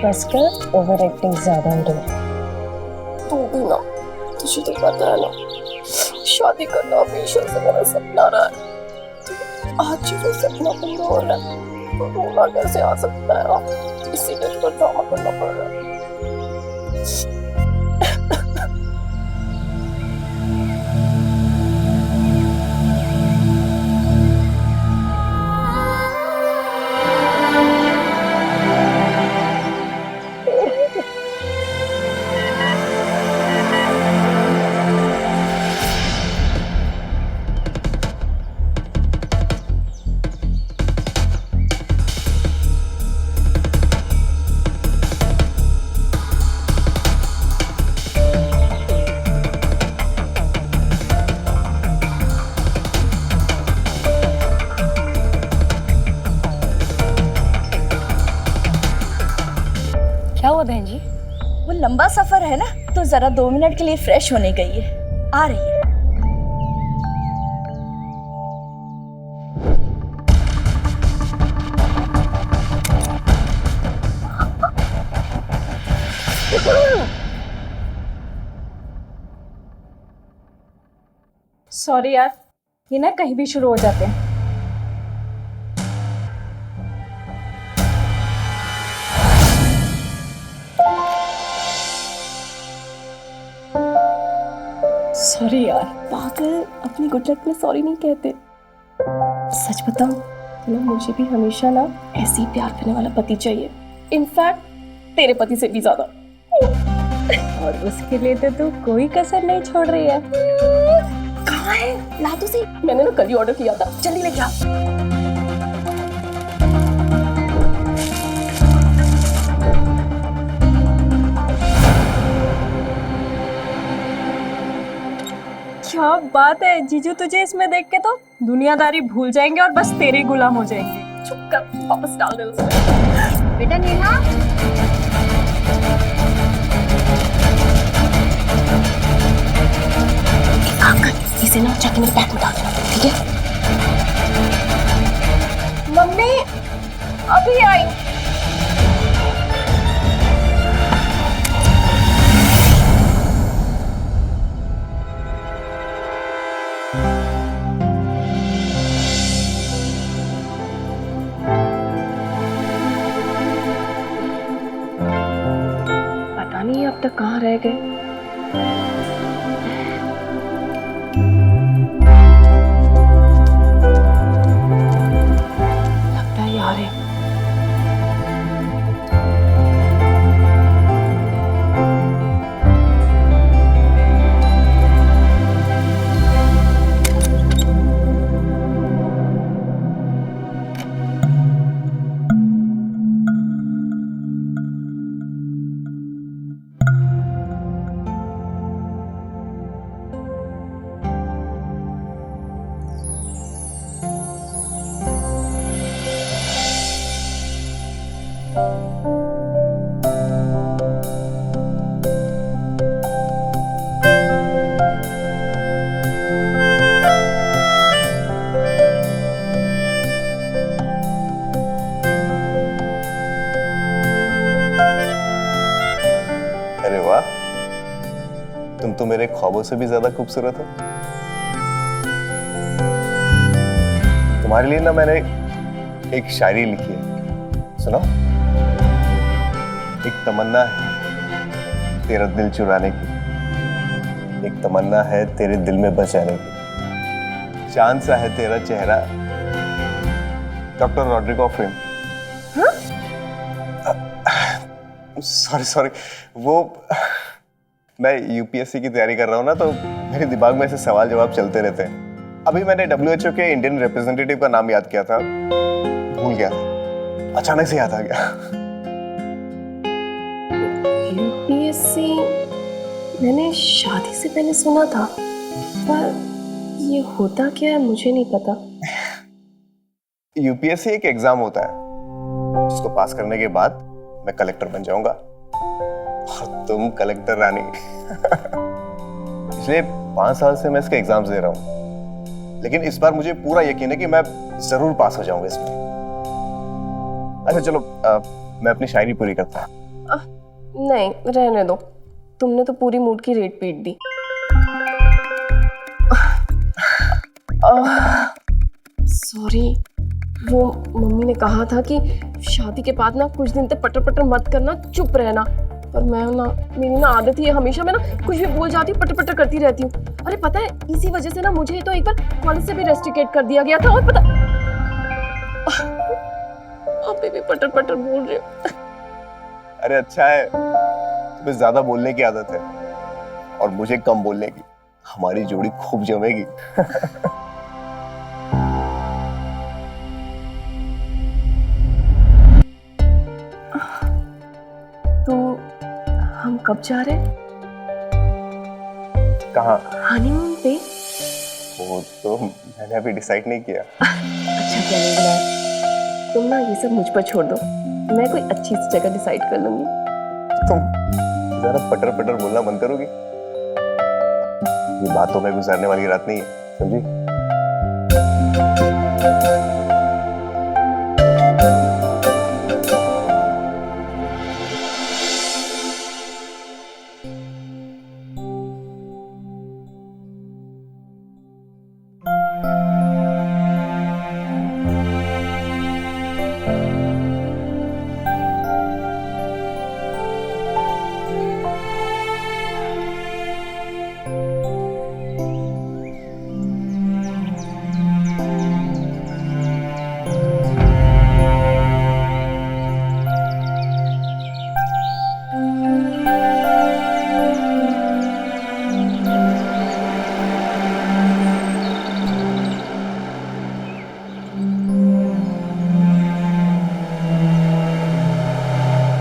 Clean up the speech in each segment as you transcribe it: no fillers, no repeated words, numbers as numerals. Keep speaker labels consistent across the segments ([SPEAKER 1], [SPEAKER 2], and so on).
[SPEAKER 1] हंसकर over acting ज्यादा हो रही है।
[SPEAKER 2] तू भी ना, तुझे तो पता है ना, शादी करना हमेशा से मेरा सपना रहा है। आज ही वो सपना पूरा हो रहा है, तो रोना कैसे आ सकता है? इसीलिए तो ड्रामा करना पड़ रहा है।
[SPEAKER 1] क्या हुआ बहन जी?
[SPEAKER 2] वो लंबा सफर है ना, तो जरा 2 मिनट के लिए फ्रेश होने गई है, आ रही है।
[SPEAKER 1] सॉरी यार, ये ना कहीं भी शुरू हो जाते हैं।
[SPEAKER 2] सॉरी यार, पागल, अपनी गुड लक में सॉरी नहीं कहते। सच बताऊं तो ना, मुझे भी हमेशा ना ऐसे ही प्यार करने वाला पति चाहिए, इनफैक्ट तेरे पति से भी ज्यादा।
[SPEAKER 1] और उसके लिए तो तू कोई कसर नहीं छोड़ रही है।
[SPEAKER 2] कहाँ है? ला तो सही, मैंने ना कल ही ऑर्डर किया था, जल्दी लेके आ।
[SPEAKER 1] क्या बात है जीजू, तुझे इसमें देख के तो दुनियादारी भूल जाएंगे और बस तेरे गुलाम हो जाएंगे।
[SPEAKER 2] चुप कर, वापस डाल दे उसमें।
[SPEAKER 1] बेटा नेहा,
[SPEAKER 2] एक काम कर, इसे ना जाके मेरे बैग में डाल देना, ठीक है?
[SPEAKER 1] मम्मी अभी आई।
[SPEAKER 2] पता नहीं अब तक कहाँ रह गए। लगता है यार है।
[SPEAKER 3] अरे वाह, तुम तो मेरे ख्वाबों से भी ज्यादा खूबसूरत हो। तुम्हारे लिए ना मैंने एक शायरी लिखी है, सुनो। एक तमन्ना है तेरा दिल चुराने की, एक तमन्ना है तेरे दिल में बस जाने की। चांद सा है तेरा चेहरा, doctor Rodrigo frame. Sorry sorry, वो मैं यूपीएससी की तैयारी कर रहा हूँ ना, तो मेरे दिमाग में ऐसे सवाल जवाब चलते रहते हैं। अभी मैंने WHO के इंडियन रिप्रेजेंटेटिव का नाम याद किया था, भूल गया था, अचानक से याद आ गया।
[SPEAKER 2] यूपीएससी मैंने शादी से पहले सुना था, पर ये होता क्या है मुझे नहीं पता।
[SPEAKER 3] यूपीएससी एक एग्जाम होता है जिसको पास करने के बाद मैं कलेक्टर बन जाऊंगा और तुम कलेक्टर रानी। पिछले 5 साल से मैं इसके एग्जाम्स दे रहा हूँ, लेकिन इस बार मुझे पूरा यकीन है कि मैं जरूर पास हो जाऊंगा इसमें। अच्छा चलो, मैं अपनी शायरी पूरी करता हूँ,
[SPEAKER 2] नहीं, रहने दो, तुमने तो पूरी मूड की रेट पीट दी। सॉरी, वो मम्मी ने कहा था कि शादी के बाद ना कुछ दिन तक पटर पटर मत करना, चुप रहना। पर मैं ना, मेरी ना आदत ही है, हमेशा मैं ना कुछ भी बोल जाती हूँ, पटर पटर करती रहती हूँ। अरे पता है, इसी वजह से ना मुझे तो एक बार कॉलेज से भी रेस्ट्रिकेट कर दिया गया था। और पता, अभी भी पटर पटर बोल रही हूँ।
[SPEAKER 3] अरे अच्छा है, तुम्हें ज्यादा बोलने की आदत है और मुझे कम बोलने की। हमारी जोड़ी खूब जमेगी।
[SPEAKER 2] तो हम कब जा रहे हैं?
[SPEAKER 3] कहाँ?
[SPEAKER 2] हनीमून पे?
[SPEAKER 3] वो तो मैंने अभी डिसाइड नहीं किया।
[SPEAKER 2] अच्छा, क्या नहीं बुलाया? तुम ना ये सब मुझ पर छोड़ दो, मैं कोई अच्छी सी जगह डिसाइड कर लूंगी।
[SPEAKER 3] तुम जरा पटर पटर बोलना बंद करोगी? ये बातों में गुजारने वाली रात नहीं है, समझी?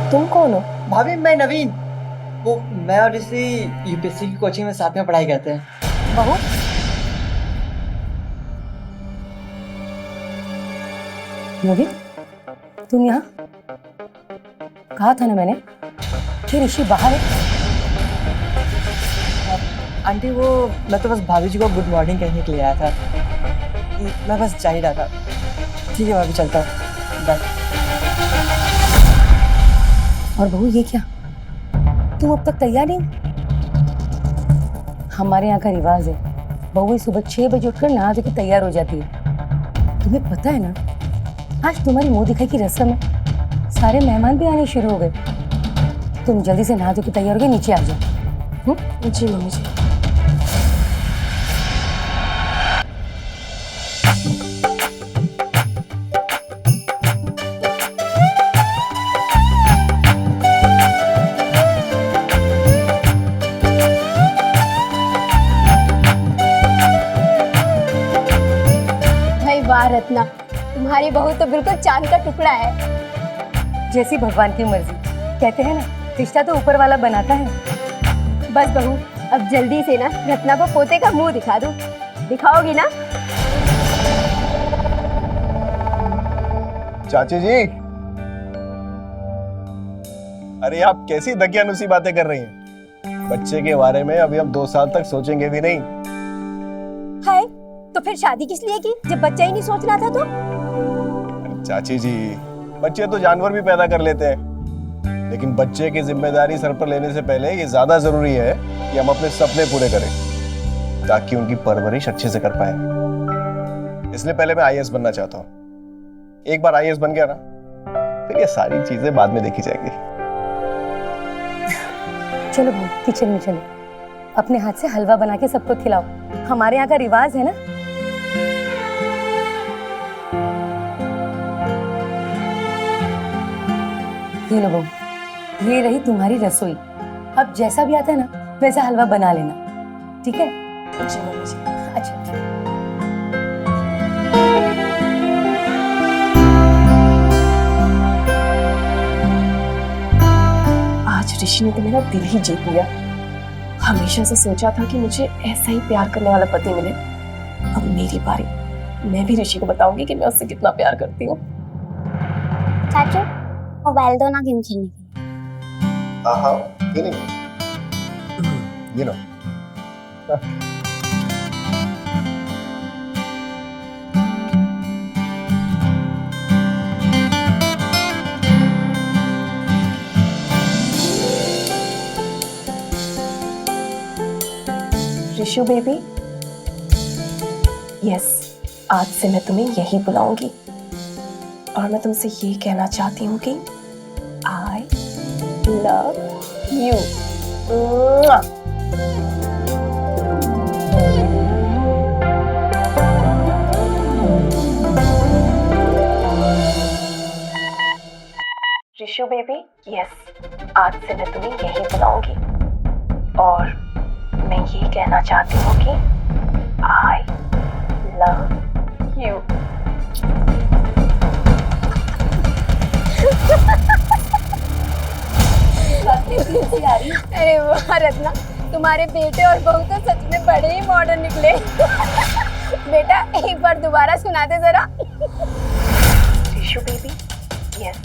[SPEAKER 2] तुम कौन हो?
[SPEAKER 4] भाभी, मैं नवीन। वो मैं और ऋषि यूपीएससी की कोचिंग में साथ में पढ़ाई करते हैं।
[SPEAKER 5] बहू, नवीन, तुम यहाँ? कहा था ना मैंने कि ऋषि बाहर है।
[SPEAKER 4] आंटी, वो मैं तो बस भाभी जी को गुड मॉर्निंग कहने के लिए आया था। मैं बस जा ही रहा था। ठीक है भाभी, चलता हूँ, बाय।
[SPEAKER 5] और बहू, ये क्या, तुम अब तक तैयार नहीं? हमारे यहाँ का रिवाज है, बहू सुबह 6 बजे उठकर नहा धो के तैयार हो जाती है। तुम्हें पता है ना, आज तुम्हारी मुंह दिखाई की रस्म है, सारे मेहमान भी आने शुरू हो गए। तुम जल्दी से नहा धो के तैयार हो गए, नीचे आ जाओ।
[SPEAKER 2] जी मम्मी जी।
[SPEAKER 6] भाई वाह रत्ना, तुम्हारी बहू तो बिल्कुल चांद का टुकड़ा है।
[SPEAKER 5] जैसी भगवान की मर्जी, कहते हैं ना, रिश्ता तो ऊपर वाला बनाता है।
[SPEAKER 6] बस बहू, अब जल्दी से ना रत्ना को पोते का मुंह दिखा दो। दिखाओगी ना?
[SPEAKER 3] चाची जी, अरे आप कैसी दकियानुसी बातें कर रही हैं? बच्चे के बारे में अभी हम 2 साल तक सोचेंगे भी नहीं।
[SPEAKER 6] हाय, तो फिर शादी किस लिए की जब बच्चा ही नहीं सोचना था? तो
[SPEAKER 3] चाची जी, बच्चे तो जानवर भी पैदा कर लेते हैं, लेकिन बच्चे की जिम्मेदारी सर पर लेने से पहले ये ज्यादा जरूरी है कि हम अपने सपने पूरे करें, ताकि उनकी परवरिश अच्छे से कर पाए। इसलिए पहले मैं आईएएस बनना चाहता हूँ। एक बार आईएएस बन गया ना, फिर ये सारी चीजें बाद में देखी जाएंगी।
[SPEAKER 5] चलो बहू, किचन में चलो, अपने हाथ से हलवा बना के सबको खिलाओ। हमारे यहाँ का रिवाज है ना। ये लो बहू, ये रही तुम्हारी रसोई। अब जैसा भी आता है ना, वैसा हलवा बना लेना, ठीक है?
[SPEAKER 2] जी मम्मी जी।
[SPEAKER 5] अच्छा।
[SPEAKER 2] आज ऋषि ने तो मेरा दिल ही जीत लिया। हमेशा से सोचा था कि मुझे ऐसा ही प्यार करने वाला पति मिले। अब मेरी बारी, मैं भी ऋषि को बताऊंगी कि मैं उससे कितना प्यार करती हूँ।
[SPEAKER 6] चाचू, मोबाइल दो ना, गेम खेलने के लिए।
[SPEAKER 3] हाँ, ये नहीं, ये लो।
[SPEAKER 2] ऋषु बेबी, यस, आज से मैं तुम्हें यही बुलाऊंगी और मैं तुमसे ये कहना चाहती हूँ कि I love you. Rishu baby, yes, आज से मैं तुम्हें यही बुलाऊंगी और मैं ये कहना चाहती हूँ कि आई लव यू।
[SPEAKER 6] अरे वाह रत्ना, तुम्हारे बेटे और बहू तो सच में बड़े ही मॉडर्न निकले। बेटा एक बार दोबारा सुना दे जरा।
[SPEAKER 2] ऋषु बेबी, यस,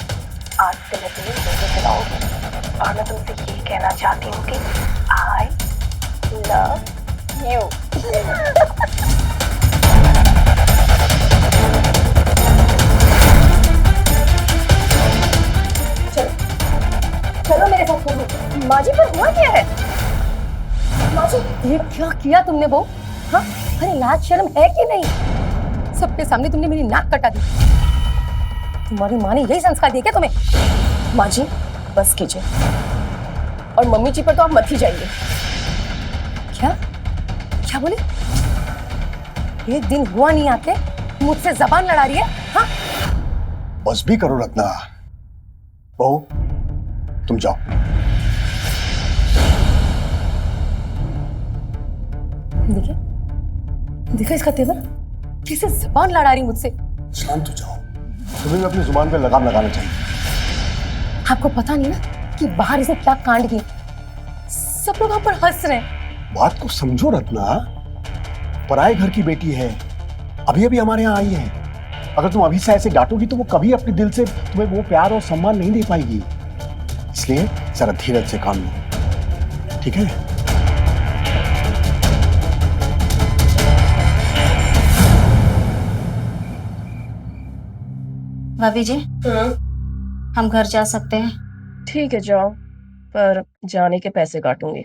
[SPEAKER 2] आज से मैं तुम्हें यही बुलाऊंगी और मैं तुमसे ये कहना चाहती हूँ कि आई लव यू। चलो मेरे साथ चलो। माँ जी, पर हुआ क्या है? माँ जी,
[SPEAKER 5] ये क्या किया तुमने बहू? हाँ, अरे लाज शर्म है कि नहीं? सबके सामने तुमने मेरी नाक कटा दी। तुम्हारी माँ ने यही संस्कार दिए क्या तुम्हें?
[SPEAKER 2] माँ जी बस कीजिए, और मम्मी जी पर तो आप मत ही जाइए।
[SPEAKER 5] क्या क्या बोले? एक दिन हुआ नहीं आते मुझसे जबान लड़ा रही है? हाँ,
[SPEAKER 3] बस भी करो रत्ना। बहू, तुम जाओ।
[SPEAKER 5] देखिए देखिए इसका तेवर, कैसे जबान लड़ा रही मुझसे।
[SPEAKER 3] शांत हो जाओ, तुम्हें भी अपनी जुबान पे लगाम लगाना चाहिए।
[SPEAKER 5] आपको पता नहीं ना कि बाहर इसे क्या कांड की, सब लोग हम पर हंस रहे हैं।
[SPEAKER 3] बात को समझो रत्ना, पराए घर की बेटी है, अभी अभी हमारे यहाँ आई है। अगर तुम अभी से ऐसे डांटोगी तो वो कभी अपने दिल से तुम्हें वो प्यार और सम्मान नहीं दे पाएगी। इसलिए जरा धीरज से काम लो, ठीक है?
[SPEAKER 7] भाभी जी, हम घर जा सकते हैं?
[SPEAKER 2] ठीक है जाओ, पर जाने के पैसे काटूंगी।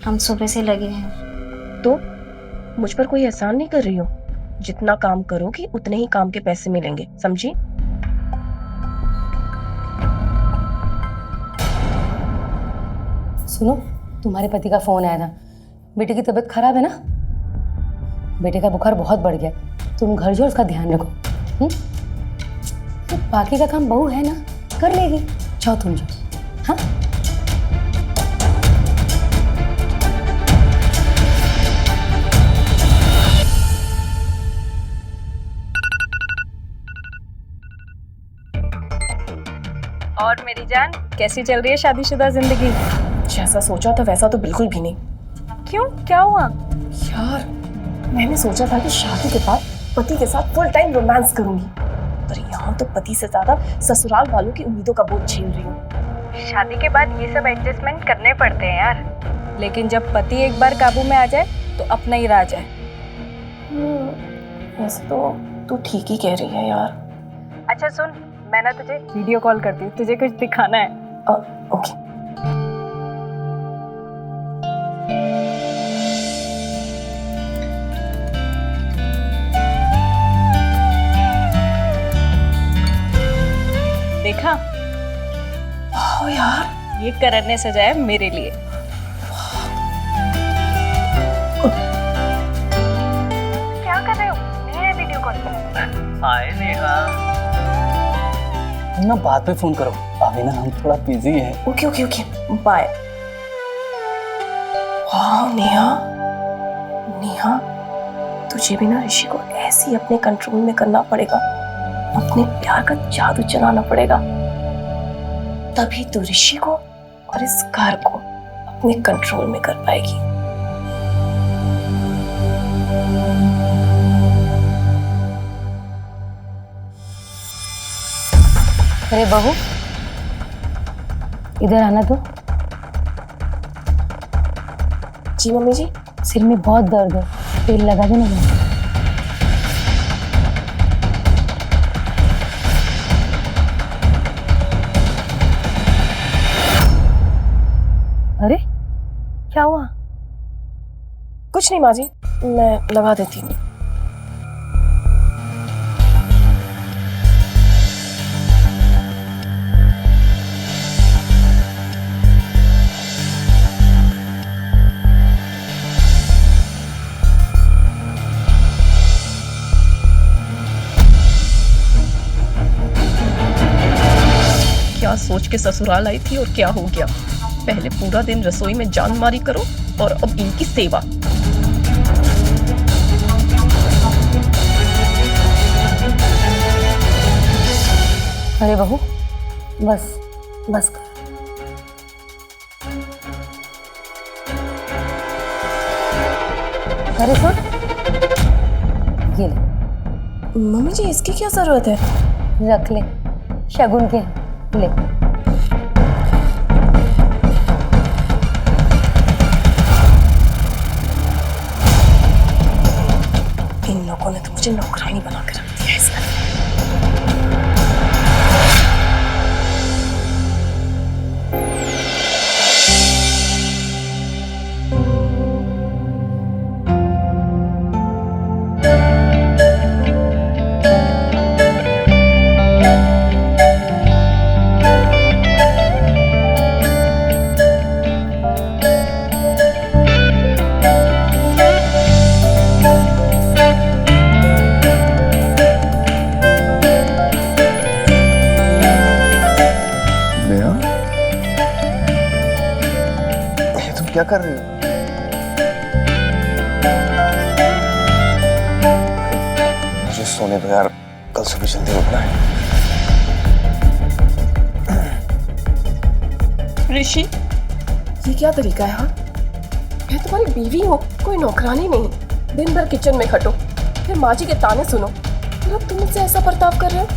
[SPEAKER 7] हम सुबह से लगे हैं।
[SPEAKER 2] तो मुझ पर कोई एहसान नहीं कर रही हो? जितना काम करोगी उतने ही काम के पैसे मिलेंगे, समझी?
[SPEAKER 5] सुनो, तुम्हारे पति का फोन आया था। बेटे की तबीयत खराब है ना, बेटे का बुखार बहुत बढ़ गया। तुम घर जाओ, उसका ध्यान रखो। तो बाकी का काम बहू है ना, कर लेगी। जाओ तुम जाओ। हाँ,
[SPEAKER 1] और मेरी जान, कैसी चल रही है शादीशुदा जिंदगी?
[SPEAKER 2] जैसा सोचा था वैसा तो बिल्कुल भी नहीं।
[SPEAKER 1] क्यों, क्या हुआ?
[SPEAKER 2] यार, मैंने सोचा था कि शादी के बाद पति के साथ फुल टाइम रोमांस करूंगी, पर यहाँ तो पति से ज्यादा ससुराल वालों की उम्मीदों का बोझ झेल रही हूँ।
[SPEAKER 1] शादी के बाद ये सब एडजस्टमेंट करने पड़ते हैं यार, लेकिन जब पति एक बार काबू में आ जाए तो अपना ही राज है।
[SPEAKER 2] वैसे तो तू ठीक ही कह रही है यार।
[SPEAKER 1] अच्छा सुन, मैं ना तुझे वीडियो कॉल करती हूँ, तुझे कुछ दिखाना है।
[SPEAKER 2] ओके।
[SPEAKER 1] देखा?
[SPEAKER 2] वाह यार,
[SPEAKER 1] ये करण ने सजाया मेरे लिए। क्या कर रहे हो? नहीं है वीडियो कॉल पे?
[SPEAKER 4] हाय नेहा, ना बाद में फोन करो, अभी ना हम थोड़ा बिजी हैं।
[SPEAKER 2] Okay okay okay, bye. वाह नेहा, नेहा, तुझे भी ना ऋषि को ऐसे ही अपने कंट्रोल में करना पड़ेगा, अपने प्यार का जादू चलाना पड़ेगा, तभी तो ऋषि को और इस घर को अपने कंट्रोल में कर पाएगी।
[SPEAKER 5] अरे बहू, इधर आना तो।
[SPEAKER 2] जी मम्मी जी।
[SPEAKER 5] सिर में बहुत दर्द है, तेल लगा दो ना। अरे क्या हुआ?
[SPEAKER 2] कुछ नहीं माँ जी, मैं लगा देती हूँ। क्या सोच के ससुराल आई थी और क्या हो गया? पहले पूरा दिन रसोई में जान मारी करो और अब इनकी सेवा।
[SPEAKER 5] अरे बहू, बस बस कर। अरे सुन, ये ले,
[SPEAKER 2] मम्मी जी इसकी क्या जरूरत है?
[SPEAKER 5] रख ले, शगुन के हैं, ले।
[SPEAKER 2] इन लोगों ने तो मुझे नौकरानी बना के रख दिया है इसका।
[SPEAKER 3] क्या कर रही हो? मुझे सोने दो यार, कल सुबह जल्दी उठना है।
[SPEAKER 2] ऋषि, ये क्या तरीका है? हाँ, मैं तुम्हारी बीवी हूँ, कोई नौकरानी नहीं। दिन भर किचन में खटो, फिर माँ जी के ताने सुनो, फिर अब तुम मुझसे ऐसा बर्ताव कर रहे हो।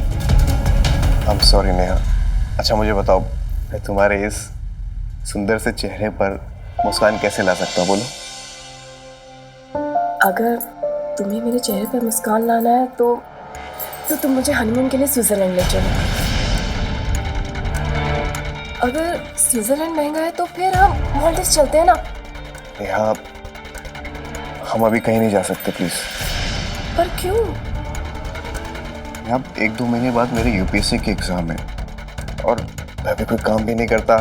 [SPEAKER 3] I'm sorry Neha. अच्छा मुझे बताओ, मैं तुम्हारे इस सुंदर से चेहरे पर मुस्कान कैसे ला सकता हूँ, बोलो?
[SPEAKER 2] अगर तुम्हें मेरे चेहरे पर मुस्कान लाना है तो तुम मुझे हनीमून के लिए स्विट्जरलैंड ले चलो। अगर स्विट्जरलैंड महंगा है तो फिर हम मालदीव चलते हैं ना।
[SPEAKER 3] नेहा, हम अभी कहीं नहीं जा सकते प्लीज।
[SPEAKER 2] पर क्यों?
[SPEAKER 3] अब 1-2 महीने बाद मेरे यूपीएससी के एग्जाम है और मैं अभी कोई काम भी नहीं करता,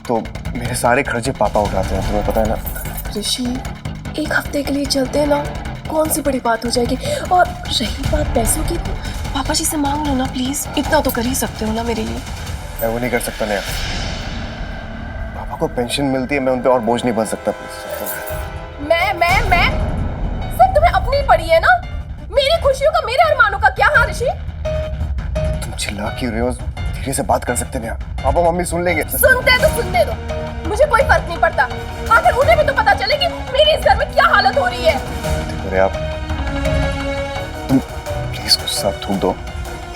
[SPEAKER 3] तो मेरे सारे खर्चे पापा उठाते हैं, तुम्हें पता है ना।
[SPEAKER 2] ऋषि, 1 हफ्ते के लिए चलते हैं ना, कौन सी बड़ी बात हो जाएगी। और रही बात पैसों की, तो पापा जी से मांग लो ना प्लीज, इतना तो कर ही सकते हो ना मेरे लिए।
[SPEAKER 3] मैं वो नहीं कर सकता नेहा, पापा को पेंशन मिलती है, मैं उन पे और बोझ नहीं बन सकता प्लीज।
[SPEAKER 2] मैं सब तुम्हें अपनी पड़ी है ना, मेरी खुशियों का, मेरे अरमानों का क्या? हाँ ऋषि,
[SPEAKER 3] तुम चिल्ला क्यों रहे हो? धीरे से बात कर सकते हैं नेहा, पापा मम्मी सुन लेंगे।
[SPEAKER 2] सुनते तो सुनने दो, मुझे कोई फर्क नहीं पड़ता। आखिर उन्हें भी तो पता चले कि मेरी इस घर में क्या हालत हो रही है।
[SPEAKER 3] अरे आप, तुम प्लीज गुस्सा थूक दो।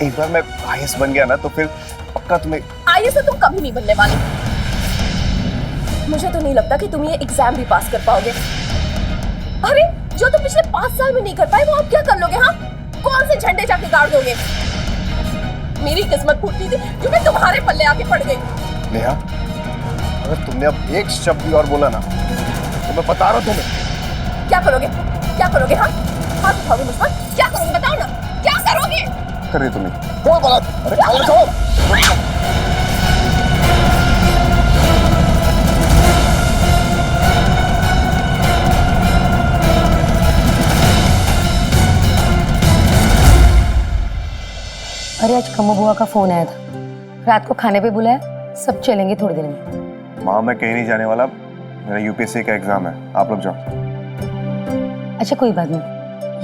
[SPEAKER 3] एक बार मैं आईएएस बन गया ना तो फिर पक्का तुम्हें।
[SPEAKER 2] आईएएस तो तुम कभी नहीं बनने वाले। मुझे तो नहीं लगता कि तुम ये एग्जाम भी पास कर पाओगे। अरे जो तुम पिछले 5 साल में नहीं कर पाए वो आप क्या कर लोगे? हाँ, कौन से झंडे जाके गाड़ दोगे? मेरी किस्मत फूटी थी जो मैं तुम्हारे पल्ले आके पड़ गई।
[SPEAKER 3] नेहा, अगर तुमने अब एक शब्द भी और बोला ना तो मैं बता रहा हूँ तुम्हें।
[SPEAKER 2] क्या करोगे? क्या करोगे? हाँ, हाथ उठाओगे मुझ पर? क्या करोगे बताओ ना, क्या करोगे?
[SPEAKER 3] कर रही तुम्हें बोल बोला। अरे क्या कर रहे हो?
[SPEAKER 5] अरे आज कमो बुआ का फोन आया था, रात को खाने पे बुलाया, सब चलेंगे थोड़ी देर में।
[SPEAKER 3] माँ मैं कहीं नहीं जाने वाला, मेरा यूपीएससी का एग्जाम है, आप लोग जाओ।
[SPEAKER 5] अच्छा कोई बात नहीं,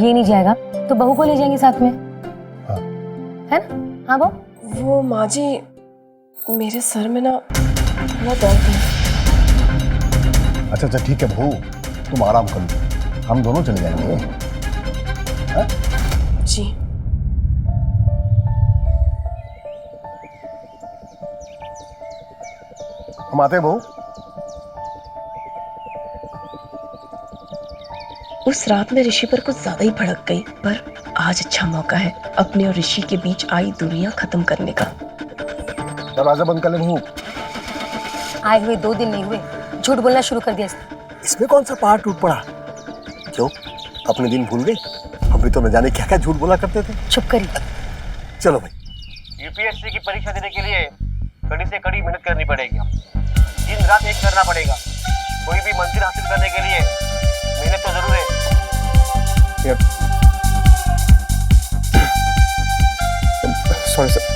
[SPEAKER 5] ये नहीं जाएगा तो बहू को ले जाएंगे साथ में।
[SPEAKER 3] हाँ।
[SPEAKER 5] है ना? हाँ बहू।
[SPEAKER 2] वो माँ जी, मेरे सर में ना बड़ा दर्द है।
[SPEAKER 8] अच्छा ठीक है बहू, तुम आराम कर लो, हम दोनों चले जाएंगे। हाँ?
[SPEAKER 2] जी
[SPEAKER 8] हम आते हैं बहू।
[SPEAKER 2] उस रात में ऋषि पर कुछ ज्यादा ही भड़क गई, पर आज अच्छा मौका है अपने और ऋषि के बीच आई दूरियां खत्म करने का।
[SPEAKER 8] दरवाजा बंद कर ले बहू।
[SPEAKER 5] आए हुए 2 दिन नहीं हुए, झूठ बोलना शुरू कर दिया इसने।
[SPEAKER 8] इसमें कौन सा पहाड़ टूट पड़ा? क्यों अपने दिन भूल गई? हम भी तो न जाने क्या क्या झूठ बोला करते थे।
[SPEAKER 5] चुप करिए।
[SPEAKER 8] चलो भाई,
[SPEAKER 9] यूपीएससी की परीक्षा देने के लिए कड़ी से कड़ी मेहनत करनी पड़ेगी। दिन रात एक करना पड़ेगा। कोई भी मंजिल हासिल करने के लिए मेहनत तो जरूर है।
[SPEAKER 3] Sorry sir.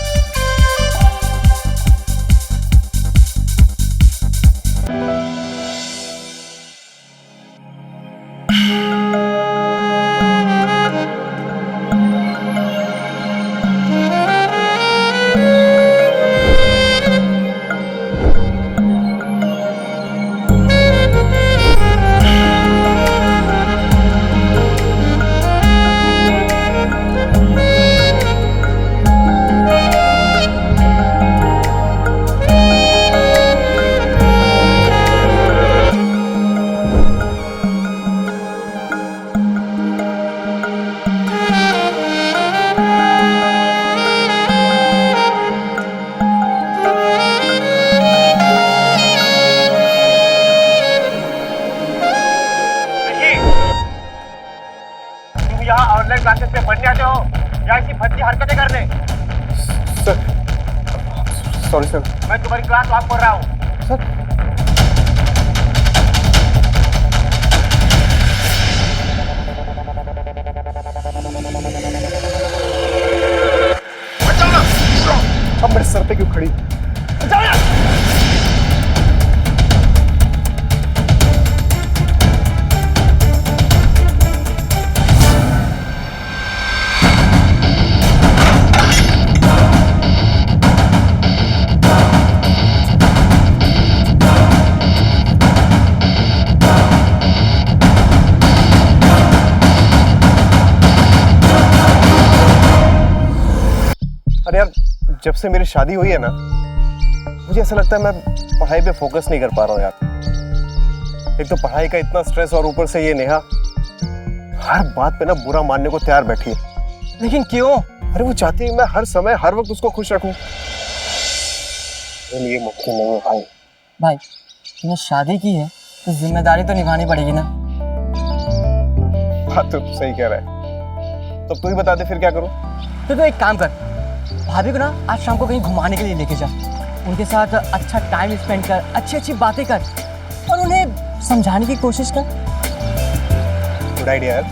[SPEAKER 9] यहाँ ऑनलाइन क्लासेस में पढ़ने आते हो या ऐसी भद्दी हरकतें करने?
[SPEAKER 3] Sir sorry sir.
[SPEAKER 9] मैं तुम्हारी क्लास ऑफ कर रहा हूँ।
[SPEAKER 3] अब मेरे सर पे क्यों खड़ी? अरे यार, जब से मेरी शादी हुई है ना, मुझे ऐसा लगता है मैं पढ़ाई पे फोकस नहीं कर पा रहा हूँ यार। एक तो पढ़ाई का इतना स्ट्रेस और ऊपर से ये नेहा हर बात पे ना बुरा मानने को तैयार बैठी है।
[SPEAKER 4] लेकिन क्यों?
[SPEAKER 3] अरे वो चाहती है मैं हर समय हर वक्त उसको खुश रखूं। ये मुमकिन नहीं है भाई।
[SPEAKER 4] भाई तुमने शादी की है तो जिम्मेदारी तो निभानी पड़ेगी ना।
[SPEAKER 3] बात तो सही कह रहा है। तो तू ही बता दे फिर क्या करूं?
[SPEAKER 4] तो एक काम कर, भाभी को ना आज शाम को कहीं घुमाने के लिए लेके जा। उनके साथ अच्छा टाइम स्पेंड कर, अच्छी अच्छी बातें कर और उन्हें समझाने की कोशिश कर।
[SPEAKER 3] गुड आइडिया यार।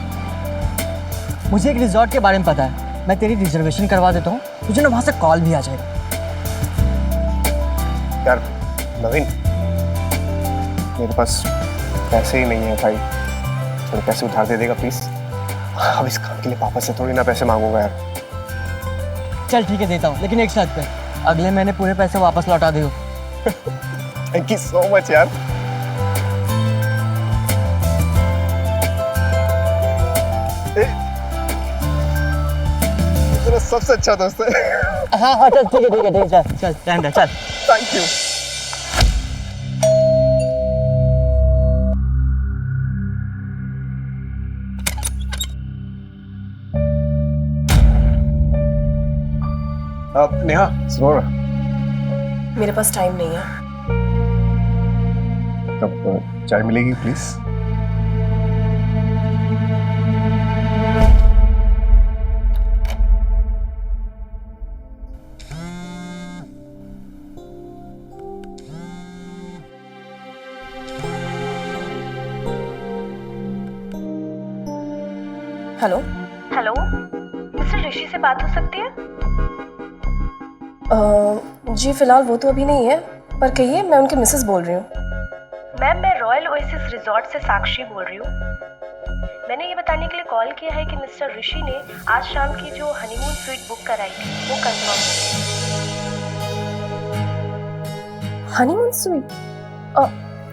[SPEAKER 4] मुझे एक रिजॉर्ट के बारे में पता है, मैं तेरी रिजर्वेशन करवा देता हूँ, तुझे ना वहाँ से कॉल भी आ जाएगा।
[SPEAKER 3] यार नवीन, मेरे पास पैसे ही नहीं है भाई। थोड़े पैसे उधार दे देगा प्लीज? अब इस काम के लिए पापा से थोड़ी ना पैसे मांगूंगा यार।
[SPEAKER 4] चल ठीक है, देता हूँ, लेकिन एक शर्त पे, अगले महीने पूरे पैसे वापस लौटा दियो।
[SPEAKER 3] थैंक यू सो मच यार। मेरा सबसे अच्छा दोस्त है।
[SPEAKER 4] हाँ हाँ चल ठीक है ठीक है ठीक है, चल चल चल चल।
[SPEAKER 3] Thank you. नेहा सुनो ना,
[SPEAKER 2] मेरे पास टाइम नहीं है।
[SPEAKER 3] कब चाय मिलेगी प्लीज?
[SPEAKER 2] हेलो
[SPEAKER 1] हेलो, मिस्टर ऋषि से बात हो सकती है?
[SPEAKER 2] जी फिलहाल वो तो अभी नहीं है, पर कहिए, मैं उनकी मिसेस बोल रही हूँ।
[SPEAKER 1] मैम, मैं रॉयल ओएसिस रिजॉर्ट से साक्षी बोल रही हूँ। मैंने ये बताने के लिए कॉल किया है कि मिस्टर ऋषि ने आज शाम की जो हनीमून स्वीट बुक कराई थी वो कंफर्म है।
[SPEAKER 2] Honeymoon sweet?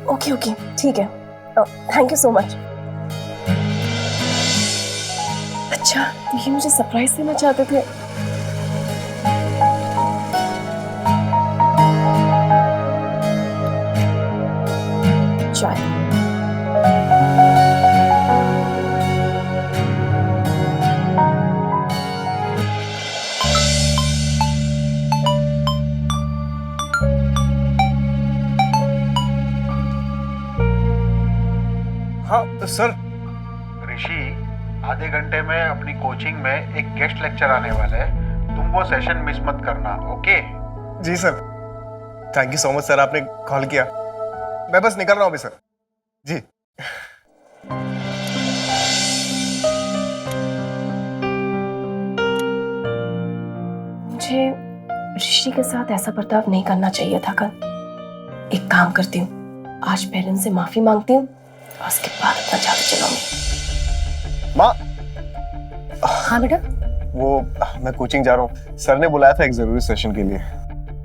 [SPEAKER 2] ओके ओके ठीक है, थैंक यू सो मच। अच्छा, ये मुझे सरप्राइज देना चाहते थे। चाय।
[SPEAKER 3] हाँ तो सर,
[SPEAKER 10] ऋषि आधे घंटे में अपनी कोचिंग में एक गेस्ट लेक्चर आने वाला है, तुम वो सेशन मिस मत करना, ओके?
[SPEAKER 3] जी sir, thank you so much sir, आपने कॉल किया। मैं बस निकल रहा हूँ अभी सर। जी।
[SPEAKER 1] मुझे ऋषि के साथ ऐसा बर्ताव नहीं करना चाहिए था कल। एक काम करती हूँ, आज पेरेंट्स से माफी मांगती हूँ और उसके बाद अपना जादू चलाऊंगी।
[SPEAKER 3] माँ।
[SPEAKER 5] हाँ बेटा।
[SPEAKER 3] वो मैं कोचिंग जा रहा हूँ, सर ने बुलाया था एक जरूरी सेशन के लिए।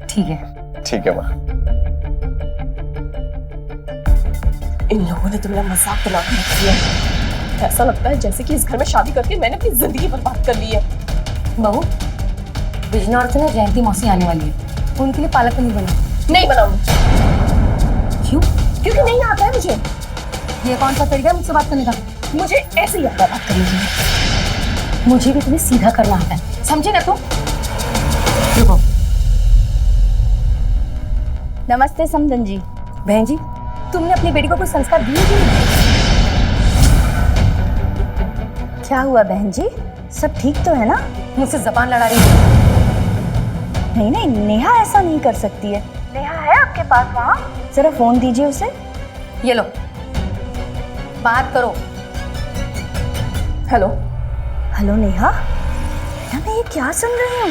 [SPEAKER 5] ठीक है।
[SPEAKER 3] ठीक है माँ।
[SPEAKER 1] इन लोगों ने तो मेरा मजाक बना के रख दिया। ऐसा लगता है जैसे कि इस घर में शादी करके मैंने अपनी जिंदगी बर्बाद कर ली है।
[SPEAKER 5] बहू, बिजनौर से ना जयंती मौसी आने वाली है, उनके लिए पालक पनीर बना।
[SPEAKER 1] नहीं बनाऊंगी।
[SPEAKER 5] क्यों?
[SPEAKER 1] क्योंकि नहीं आता है मुझे।
[SPEAKER 5] ये कौन सा तरीका है मुझसे बात करने का?
[SPEAKER 1] मुझे ऐसे ही आता है बात करने की।
[SPEAKER 5] मुझे भी तुम्हें सीधा करना आता है, समझे ना तुम? रुको।
[SPEAKER 6] नमस्ते समधन जी।
[SPEAKER 5] बहन जी, तुमने अपनी बेटी को कोई संस्कार दिए कि नहीं?
[SPEAKER 6] क्या हुआ बहन जी, सब ठीक तो है ना?
[SPEAKER 5] मुझसे जबान लड़ा रही है।
[SPEAKER 6] नहीं नहीं, नेहा ऐसा नहीं कर सकती है। नेहा है आपके पास वहाँ? जरा फोन दीजिए उसे।
[SPEAKER 5] ये लो, बात करो।
[SPEAKER 1] हेलो।
[SPEAKER 6] हेलो नेहा, बेटा मैं ये क्या सुन रही हूँ?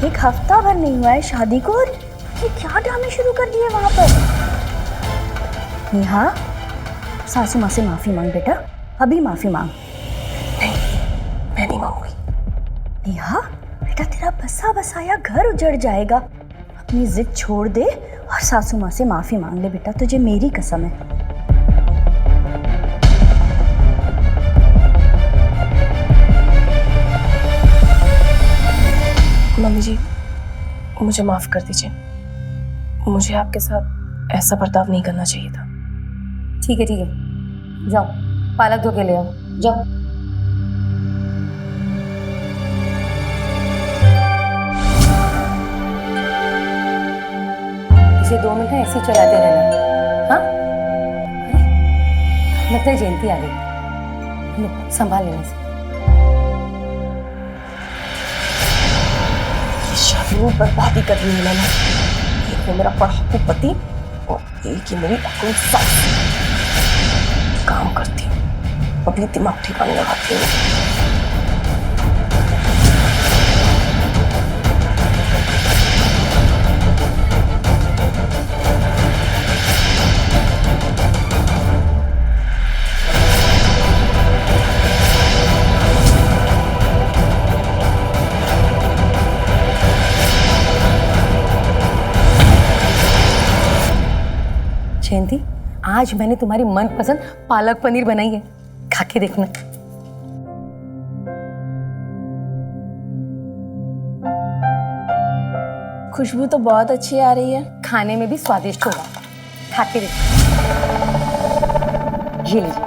[SPEAKER 6] एक हफ्ता भर नहीं हुआ है शादी को और ये क्या ड्रामे शुरू कर दिए वहाँ पर? नेहा, सासू माँ से माफी मांग बेटा, अभी माफी मांग।
[SPEAKER 1] नहीं, मैं नहीं मांगूंगी।
[SPEAKER 6] नेहा बेटा, तेरा बसा बसाया घर उजड़ जाएगा। अपनी जिद छोड़ दे और सासू माँ से माफी मांग ले बेटा, तुझे मेरी कसम है।
[SPEAKER 1] मम्मी जी, मुझे माफ कर दीजिए। मुझे आपके साथ ऐसा बर्ताव नहीं करना चाहिए था।
[SPEAKER 5] ठीक है, जाओ पालक धो के ले आओ, जाओ। इसे 2 मिनट ऐसे ही चलाते रहना। हाँ, लगता है जयंती आ गई। लो, संभाल लेने से।
[SPEAKER 1] शादी में बर्बादी कर दी है मैंने। एक है मेरा पढ़ाकू पति और एक ही मेरी अकुल सास। काम करती हूँ, अपनी दिमाग ठिकाने लगाती हूँ।
[SPEAKER 5] जयंती, आज मैंने तुम्हारी मनपसंद पालक पनीर बनाई है, खा के देखना।
[SPEAKER 6] खुशबू तो बहुत अच्छी आ रही है।
[SPEAKER 5] खाने में भी स्वादिष्ट होगा, खा के देखना। ये लीजिए।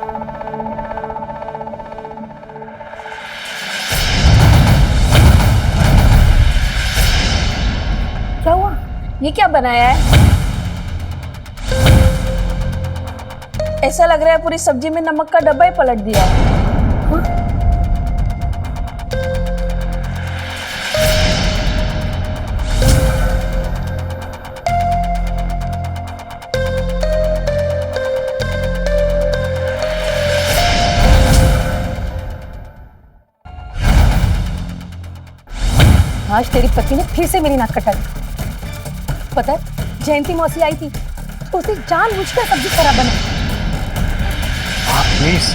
[SPEAKER 6] क्या हुआ? ये क्या बनाया है? ऐसा लग रहा है पूरी सब्जी में नमक का डब्बा ही पलट दिया है।
[SPEAKER 5] आज तेरी पति ने फिर से मेरी नाक कटा दी। पता है, जयंती मौसी आई थी तो उसे जानबूझकर सब्जी खराब बना।
[SPEAKER 3] प्लीज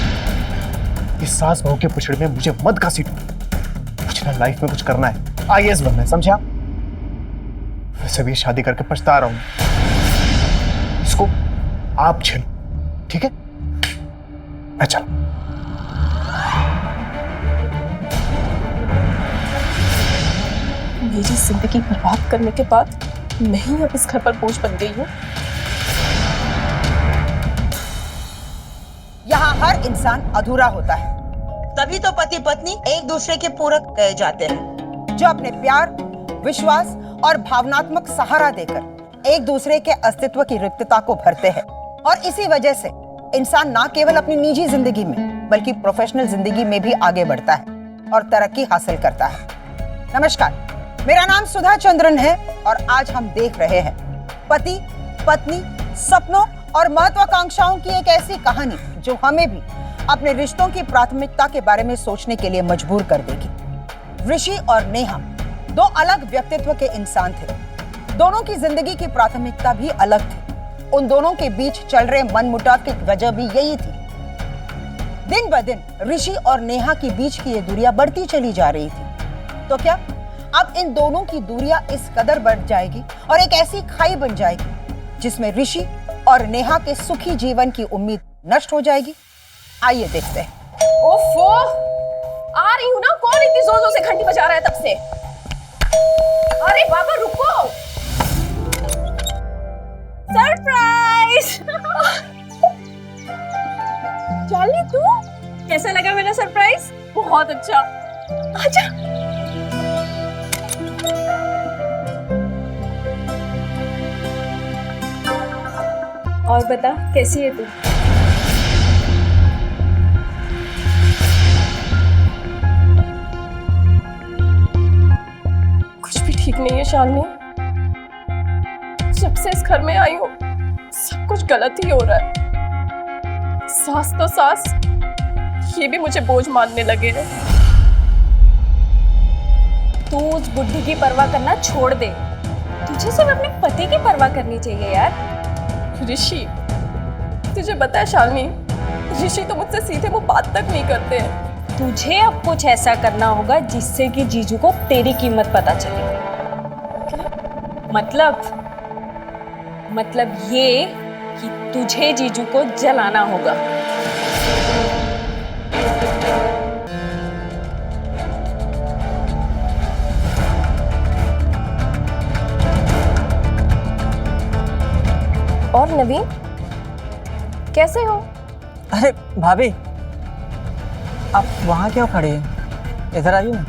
[SPEAKER 3] इस सास बहू के पुछड़ में मुझे मत घसीटो। मुझे ना लाइफ में कुछ करना है, IAS बनना है, समझा? वैसे भी शादी करके पछता रहा हूं। इसको आप झेलो, ठीक है? मैं चलो।
[SPEAKER 1] मेरी जिंदगी बर्बाद करने के बाद मैं ही अब इस घर पर बोझ बन गई हूँ।
[SPEAKER 11] यहाँ हर इंसान अधूरा होता है, तभी तो पति पत्नी एक दूसरे के पूरक कहे जाते हैं, जो अपने प्यार, विश्वास और भावनात्मक सहारा देकर एक दूसरे के अस्तित्व की रिक्तता को भरते हैं। और इसी वजह से इंसान ना केवल अपनी निजी जिंदगी में बल्कि प्रोफेशनल जिंदगी में भी आगे बढ़ता है और तरक्की हासिल करता है। नमस्कार, मेरा नाम सुधा चंद्रन है और आज हम देख रहे हैं पति, पत्नी, सपनों और महत्वाकांक्षाओं की एक ऐसी कहानी जो हमें भी अपने रिश्तों की प्राथमिकता के बारे में सोचने के लिए मजबूर कर देगी। ऋषि और नेहा दो अलग व्यक्तित्व के इंसान थे। दोनों की जिंदगी की प्राथमिकता भी अलग थी। उन दोनों के बीच चल रहे मनमुटाव की वजह भी यही थी। दिन ब दिन ऋषि और नेहा के बीच की ये दूरियां बढ़ती चली जा रही थी। तो क्या अब इन दोनों की दूरियां इस कदर बढ़ जाएगी और एक ऐसी खाई बन जाएगी जिसमें ऋषि और नेहा के सुखी जीवन की उम्मीद नष्ट हो जाएगी? आइए देखते हैं।
[SPEAKER 2] ओफो, आ रही हूँ ना। कौन इतनी जोर जोर से घंटी बजा रहा है तब से? अरे बाबा रुको, सरप्राइज। चाली तू, कैसा लगा मेरा सरप्राइज? बहुत अच्छा। आजा। और बता, कैसी है तू? कुछ भी ठीक नहीं है शालिनी। जब से इस घर में आई हूँ सब कुछ गलत ही हो रहा है। सास तो सास, ये भी मुझे बोझ मानने लगे हैं।
[SPEAKER 6] तू उस बुद्धि की परवाह करना छोड़ दे। तुझे सिर्फ अपने पति की परवाह करनी चाहिए यार।
[SPEAKER 2] ऋषि, तुझे पता है शालिनी, ऋषि तो मुझसे सीधे मुंह बात तक नहीं करते हैं।
[SPEAKER 6] तुझे अब कुछ ऐसा करना होगा जिससे कि जीजू को तेरी कीमत पता चले। मतलब ये कि तुझे जीजू को जलाना होगा।
[SPEAKER 1] और नवीन, कैसे हो?
[SPEAKER 4] अरे भाभी, आप वहाँ क्यों खड़े हैं? इधर आइए ना।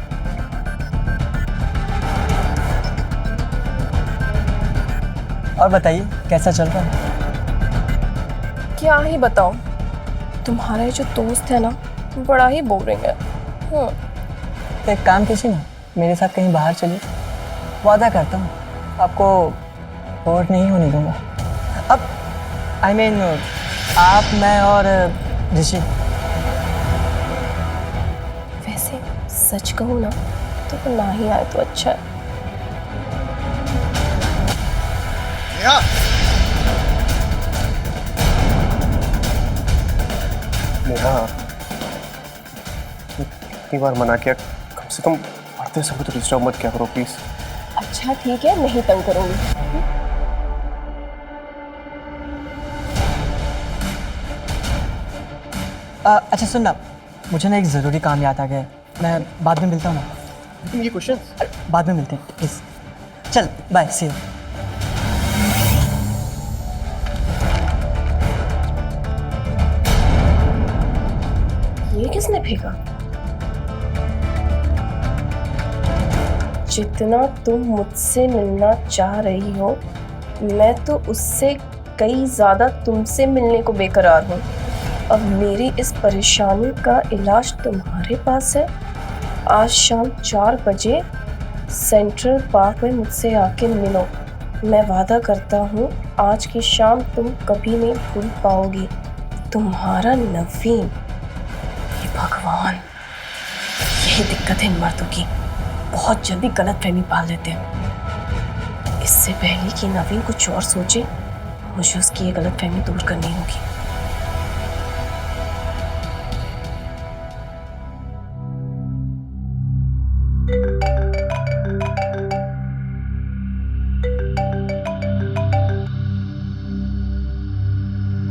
[SPEAKER 4] और बताइए कैसा चल रहा है?
[SPEAKER 1] क्या ही बताऊं, तुम्हारे जो दोस्त है ना, बड़ा ही बोरिंग है।
[SPEAKER 4] तो एक काम कीजिए ना, मेरे साथ कहीं बाहर चलिए। वादा करता हूँ आपको बोर नहीं होने दूंगा। अब I mean, आप, मैं और ऋषि।
[SPEAKER 1] वैसे सच कहूँ ना तो ना ही आए तो अच्छा है।
[SPEAKER 3] नेहा! नेहा, इतनी बार मना किया, कम से कम पढ़ते समय तो डिस्टर्ब मत क्या करो प्लीज।
[SPEAKER 1] अच्छा ठीक है, नहीं तंग करूंगी।
[SPEAKER 4] अच्छा सुन ना, मुझे ना एक ज़रूरी काम याद आ गया है। मैं बाद में मिलता हूँ ना।
[SPEAKER 3] ये क्वेश्चन
[SPEAKER 4] बाद में मिलते हैं प्लीज़। चल बाय, सी यू।
[SPEAKER 1] ये किसने फेंका? जितना तुम मुझसे मिलना चाह रही हो, मैं तो उससे कई ज्यादा तुमसे मिलने को बेकरार हूँ। अब मेरी इस परेशानी का इलाज तुम्हारे पास है। आज शाम 4 बजे सेंट्रल पार्क में मुझसे आके मिलो। मैं वादा करता हूँ आज की शाम तुम कभी नहीं भूल पाओगी। तुम्हारा नवीन। हे भगवान, यही दिक्कत है इन मर्दों की, बहुत जल्दी गलतफहमी पाल लेते हैं। इससे पहले कि नवीन कुछ और सोचे, मुझे उसकी ये गलतफहमी दूर करनी होगी।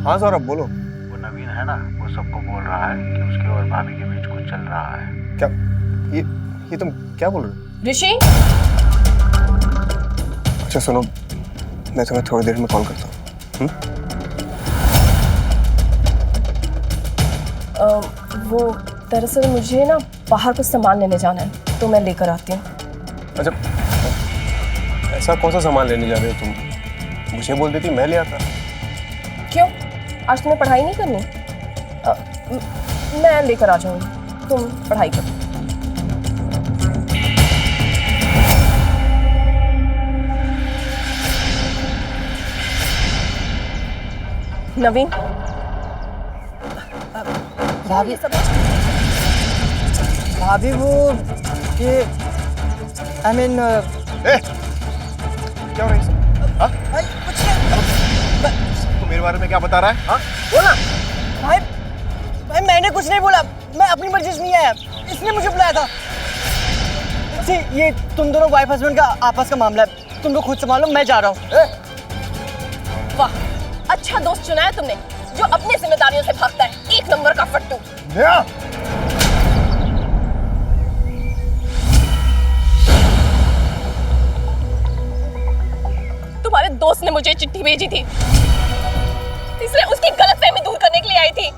[SPEAKER 3] हाँ सौरभ बोलो।
[SPEAKER 10] वो नवीन है ना, वो सबको बोल रहा है कि उसके और भाभी के बीच कुछ चल रहा है।
[SPEAKER 3] क्या ये तुम क्या बोल रहे हो?
[SPEAKER 1] ऋषि,
[SPEAKER 3] अच्छा सुनो, मैं तुम्हें थोड़ी देर में कॉल करता हूँ।
[SPEAKER 1] वो दरअसल मुझे ना बाहर कुछ सामान लेने जाना है, तो मैं लेकर आती हूँ।
[SPEAKER 3] अच्छा, ऐसा कौन सा सामान लेने जा रहे हो तुम? मुझे बोल देती, मैं ले आता।
[SPEAKER 1] क्यों? आज तुम्हें पढ़ाई नहीं करनी? मैं लेकर आ जाऊंगी, तुम पढ़ाई करो। नवीन,
[SPEAKER 4] भाभी भाभी वो ये आई मीन
[SPEAKER 3] क्या हो रहा है सब? हाँ?
[SPEAKER 4] कुछ नहीं
[SPEAKER 3] तो मेरे बारे में क्या बता रहा है? हाँ?
[SPEAKER 4] बोला भाई भाई मैंने कुछ नहीं बोला, मैं अपनी मर्जी से नहीं आया, इसने मुझे बुलाया था। जी ये तुम दोनों वाइफ हस्बैंड का आपस का मामला है, तुम लोग खुद संभालो, मैं जा रहा हूँ।
[SPEAKER 1] वाह, अच्छा दोस्त चुना है तुमने जो अपनी जिम्मेदारियों से भागता है। एक नंबर का फट्टू। तुम्हारे दोस्त ने मुझे चिट्ठी भेजी थी, इसलिए उसकी गलतफहमी दूर करने के लिए आई थी।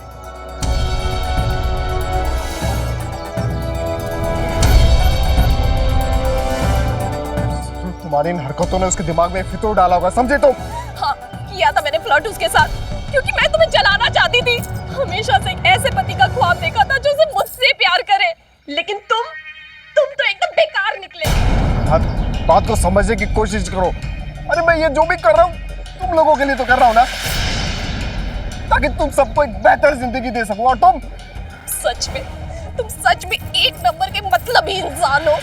[SPEAKER 3] तुम्हारी इन हरकतों ने उसके दिमाग में फितूर डाला होगा, समझे तुम?
[SPEAKER 1] हाँ, किया था मैंने फ्लर्ट उसके साथ, क्योंकि मैं तुम्हें जलाना चाहती थी। हमेशा से एक ऐसे पति का ख्वाब देखा था जो सिर्फ मुझसे प्यार करे, लेकिन तुम तो एकदम बेकार निकले।
[SPEAKER 3] बात को समझने की कोशिश करो। अरे मैं ये जो भी कर रहा हूँ तुम लोगों के लिए तो कर रहा हूँ ना, ताकि तुम सबको एक बेहतर जिंदगी दे सको। और तुम
[SPEAKER 1] सच में एक नंबर के मतलबी इंसान हो।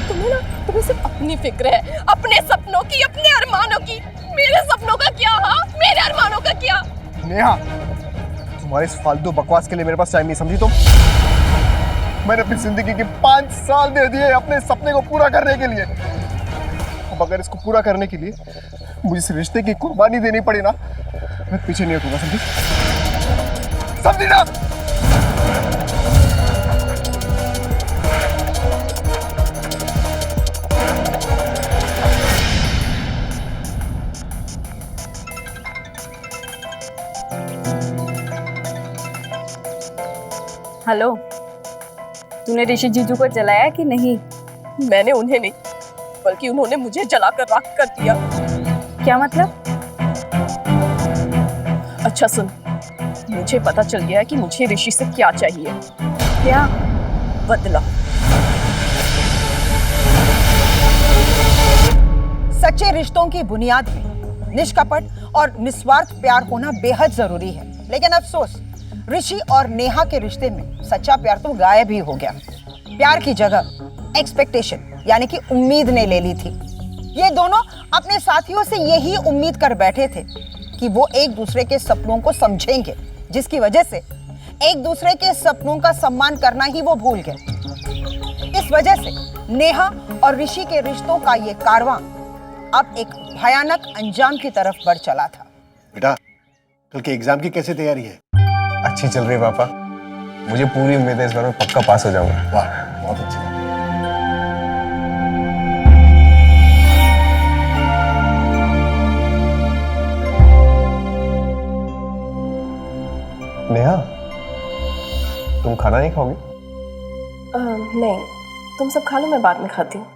[SPEAKER 1] तुम्हें सिर्फ अपनी फिक्र है, अपने सपनों की, अपने अरमानों की। मेरे सपनों का क्या? हाँ, मेरे अरमानों का क्या?
[SPEAKER 3] नेहा, तुम्हारे इस फालतू बकवास के लिए मेरे पास टाइम नहीं, समझी तुम? मैंने अपनी जिंदगी के 5 साल दे दिए अपने सपने को पूरा करने के लिए। अब अगर इसको पूरा करने के लिए मुझे इस रिश्ते की कुर्बानी देनी पड़ी ना, मैं पीछे नहीं हटूंगा, समझी ना?
[SPEAKER 6] हेलो, तूने ऋषि जीजू को जलाया कि नहीं?
[SPEAKER 1] मैंने उन्हें नहीं, बल्कि उन्होंने मुझे जलाकर राख कर दिया।
[SPEAKER 6] क्या मतलब?
[SPEAKER 1] अच्छा सुन, मुझे पता चल गया है कि मुझे ऋषि से क्या चाहिए।
[SPEAKER 6] क्या?
[SPEAKER 1] बदला।
[SPEAKER 11] सच्चे रिश्तों की बुनियाद में निष्कपट और निस्वार्थ प्यार होना बेहद जरूरी है, लेकिन अफसोस ऋषि और नेहा के रिश्ते में सच्चा प्यार तो गायब ही हो गया। प्यार की जगह एक्सपेक्टेशन यानी कि उम्मीद ने ले ली थी। ये दोनों अपने साथियों से यही उम्मीद कर बैठे थे कि वो एक दूसरे के सपनों को समझेंगे, जिसकी वजह से एक दूसरे के सपनों का सम्मान करना ही वो भूल गए। इस वजह से नेहा और ऋषि के रिश्तों का ये कारवां अब एक भयानक अंजाम की तरफ बढ़ चला था।
[SPEAKER 8] बेटा, कल के एग्जाम की कैसे तैयारी है?
[SPEAKER 3] अच्छी चल रही है पापा, मुझे पूरी उम्मीद है इस बार मैं पक्का पास हो जाऊंगा।
[SPEAKER 8] वाह, बहुत अच्छा।
[SPEAKER 3] नेहा, तुम खाना नहीं खाओगी?
[SPEAKER 1] नहीं, तुम सब खा लो, मैं बाद में खाती हूँ।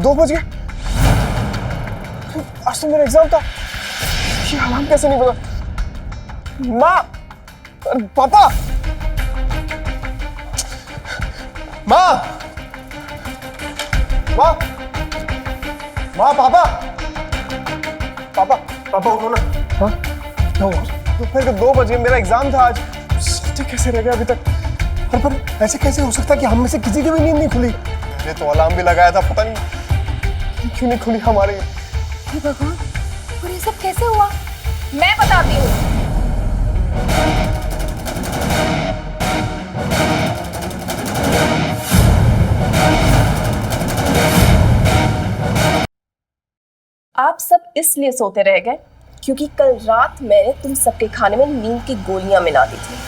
[SPEAKER 3] दो बज गए। आज तो मेरा एग्जाम था, ये अलार्म कैसे नहीं बजा? माँ, पापा, माँ, माँ, माँ, पापा, पापा, पापा उठो ना। हाँ, क्या हुआ? दोपहर के 2 बजे, मेरा एग्जाम था आज। सोचे कैसे रह गया अभी तक? पर ऐसे कैसे हो सकता कि हम में से किसी की भी नींद नहीं खुली? मैंने तो अलार्म भी लगाया था, पता नहीं क्यों नहीं खुली हमारी।
[SPEAKER 1] हे भगवान, और ये सब कैसे हुआ? मैं बताती हूँ। आप सब इसलिए सोते रह गए क्योंकि कल रात मैंने तुम सबके खाने में नींद की गोलियां मिला दी थी।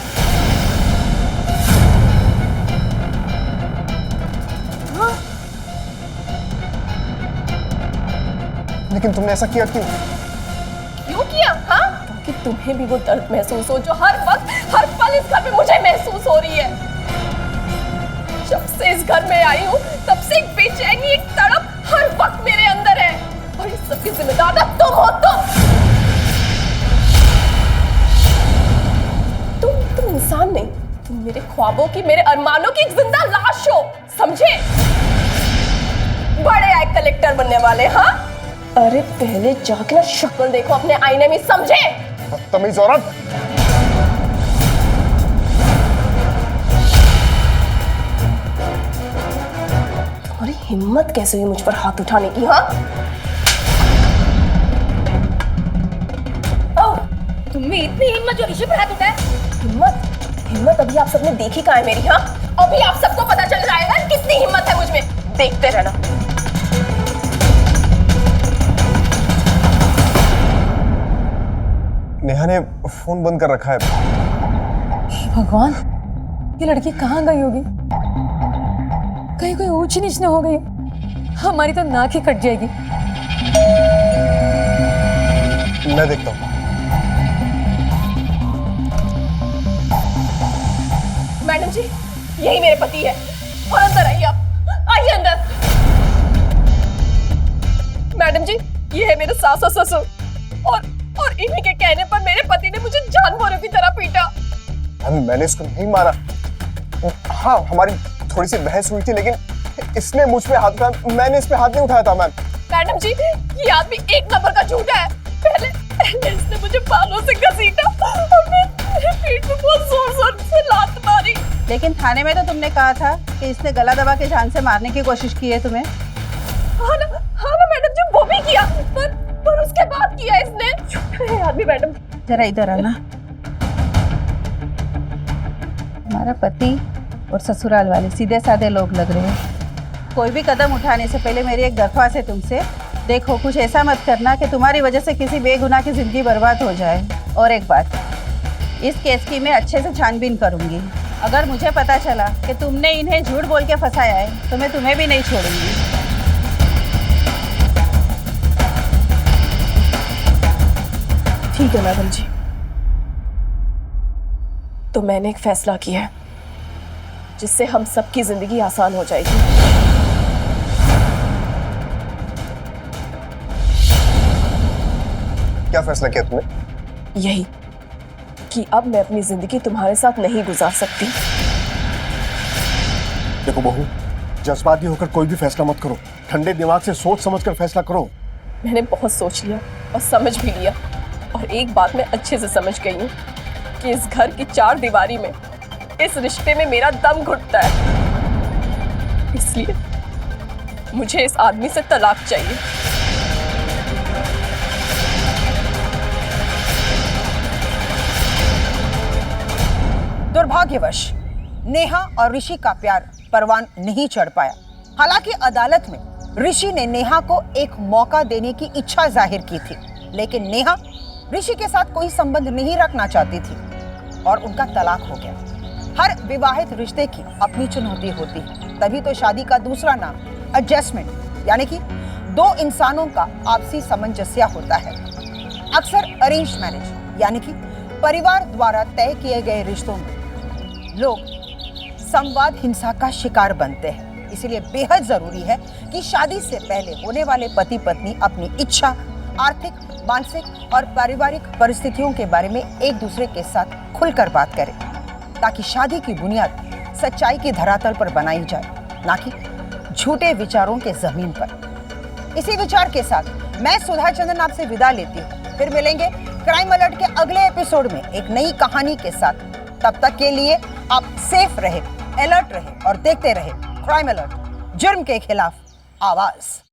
[SPEAKER 3] लेकिन तुमने ऐसा किया क्यों?
[SPEAKER 2] क्यों किया? हाँ, ताकि तुम्हें भी वो दर्द महसूस हो जो हर वक्त हर पल इस घर में मुझे महसूस हो रही है। जब से इस घर में आई हूँ तब से एक बेचैनी, एक तड़प हर वक्त मेरे अंदर है, और इस सब की जिम्मेदार तुम हो। तुम इंसान नहीं, तुम मेरे ख्वाबों की, मेरे अरमानों की एक जिंदा लाश हो, समझे? बड़े आए कलेक्टर बनने वाले। हाँ, अरे पहले जाके ना शक्ल देखो अपने आईने में, समझे?
[SPEAKER 3] बदतमीज औरत।
[SPEAKER 2] तुम्हारी हिम्मत कैसे हुई मुझ पर हाथ उठाने की? हाँ, तुम्हें इतनी हिम्मत जो ऋषि पर हाथ उठाए? हिम्मत अभी आप सबने देखी कहाँ है मेरी? हाँ, अभी आप सबको पता चल जाएगा कितनी हिम्मत है मुझ में। देखते रहना।
[SPEAKER 3] नेहा ने फोन बंद कर रखा है।
[SPEAKER 5] भगवान, ये लड़की कहाँ गई होगी? कहीं कोई ऊंची नीच न हो गई? हमारी तो नाक ही कट जाएगी।
[SPEAKER 3] मैं देखता हूँ।
[SPEAKER 2] मैडम जी, यही मेरे पति है, और अंदर आइए आप, आइए अंदर। मैडम जी, ये है मेरे सास और ससुर, और इन्हीं के कहने पर मेरे पति ने मुझे जानवरों की तरह पीटा।
[SPEAKER 3] मैंने इसको नहीं मारा। हाँ, हमारी थोड़ी सी बहस हुई थी, लेकिन इसने मुझ पे हाथ उठाया, मैंने इस पे हाथ नहीं उठाया था।
[SPEAKER 2] मैडम जी, ये आदमी एक नंबर का झूठा है। पहले इसने मुझे बालों से घसीटा और मेरे पीठ में बहुत जोर से लात मारी।
[SPEAKER 11] लेकिन थाने में तो तुमने कहा था कि इसने गला दबा के जान से मारने की कोशिश की है तुम्हें।
[SPEAKER 2] हाँ ना मैडम जी, वो भी किया, पर उसके बाद किया इसने। झूठा है आदमी। मैडम
[SPEAKER 11] जरा इधर आना। हमारा पति और ससुराल वाले सीधे साधे लोग लग रहे हैं। कोई भी कदम उठाने से पहले मेरी एक दरख्वास्त है तुमसे, देखो कुछ ऐसा मत करना कि तुम्हारी वजह से किसी बेगुनाह की जिंदगी बर्बाद हो जाए। और एक बात, इस केस की मैं अच्छे से छानबीन करूंगी। अगर मुझे पता चला कि तुमने इन्हें झूठ बोल के फंसाया है तो मैं तुम्हें भी नहीं छोड़ूंगी।
[SPEAKER 2] ठीक है मैडम जी, तो मैंने एक फैसला किया है जिससे हम सबकी जिंदगी आसान हो जाएगी।
[SPEAKER 3] क्या फैसला किया तुमने?
[SPEAKER 2] यही कि अब मैं अपनी जिंदगी तुम्हारे साथ नहीं गुजार सकती।
[SPEAKER 8] देखो बहू, जज्बाती होकर कोई भी फैसला मत करो, ठंडे दिमाग से सोच समझकर फैसला करो।
[SPEAKER 2] मैंने बहुत सोच लिया और समझ भी लिया, और एक बात मैं अच्छे से समझ गई हूँ कि इस घर की चार दीवारी में, इस रिश्ते में मेरा दम घुटता है। इसलिए मुझे इस आदमी से तलाक चाहिए।
[SPEAKER 11] दुर्भाग्यवश नेहा और ऋषि का प्यार परवान नहीं चढ़ पाया। हालांकि अदालत में ऋषि ने नेहा को एक मौका देने की इच्छा जाहिर की थी, लेकिन नेहा ऋषि के साथ कोई संबंध नहीं रखना चाहती थी और उनका तलाक हो गया। हर विवाहित रिश्ते की अपनी चुनौती होती है, तभी तो शादी का दूसरा नाम एडजस्टमेंट, यानी कि दो इंसानों का आपसी सामंजस्य होता है। अक्सर अरेंज मैरिज, यानी कि परिवार द्वारा तय किए गए रिश्तों में लोग संवाद हिंसा का शिकार बनते हैं। इसलिए बेहद जरूरी है कि शादी से पहले होने वाले पति पत्नी अपनी इच्छा, आर्थिक, मानसिक और पारिवारिक परिस्थितियों के बारे में एक दूसरे के साथ खुलकर बात करें, ताकि शादी की बुनियाद सच्चाई की धरातल पर बनाई जाए, ना कि झूठे विचारों के जमीन पर। इसी विचार के साथ मैं सुधा चंद्रन आपसे विदा लेती हूँ। फिर मिलेंगे क्राइम अलर्ट के अगले एपिसोड में एक नई कहानी के साथ। तब तक के लिए आप सेफ रहे, अलर्ट रहे और देखते रहे क्राइम अलर्ट, जुर्म के खिलाफ आवाज।